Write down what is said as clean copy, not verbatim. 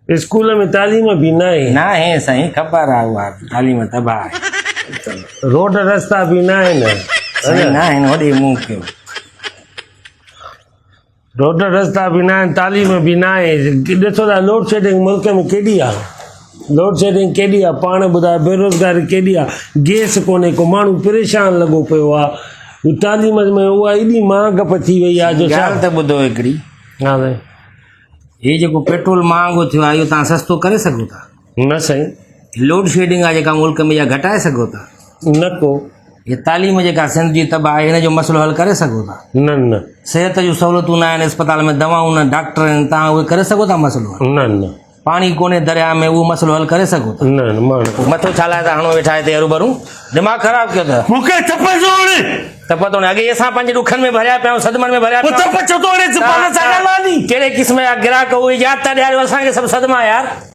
School में तालीम भी न आहे, ना है साईं, ख़बर आहे उहा तालीम तबाह आहे। रोड रस्ता भी न आहिनि, साईं ना आहिनि, वॾे मुंहुं कयो। रोड रस्ता भी न आहिनि, तालीम भी न आहे। ॾिसो था लोड शेडिंग मुल्क में केॾी आहे, लोड शेडिंग केॾी आहे, पाण ॿुधायो, बेरोज़गारी केॾी आहे, गैस कोन्हे, को माण्हू परेशान लॻो पियो आहे। तालीम में उहा एॾी महांग थी वई आहे जो छा। ॻाल्हि त ॿुधो हिकिड़ी, हा साईं, हे जेको पेट्रोल महांगो थियो आहे इहो तव्हां सस्तो करे सघो था? न साईं, लोड शेडिंग आहे जेका मुल्क में, इहा घटाए सघो था? न को, ये तालीम जेका सिंध जी तबाह आहे हिन जो मसइलो हल करे सघो था? न न सिहत जूं सहूलियतूं न आहिनि, अस्पताल में दवाऊं न, डॉक्टर आहिनि, तव्हां उहे करे सघो था मसइलो हल? न न पाणी कोन्हे दरिया में, उहो मसइलो हल करे सघो था? न न मां न। मथो छा लाइ था हणो वेठा हिते हरूभरू, दिमाग़ ख़राबु कयो अथव। मूंखे चप जोड़े, त पतो न, अॻे असां पंहिंजे ॾुखनि में भरिया पिया आहियूं, सदमनि में भरिया पिया आहियूं। चप जोड़े पाण सां ॻाल्हाईंदी। कहिड़े क़िस्म जा ग्राहक उहे यादि था ॾियारियो असांखे, सभु सदमा यार।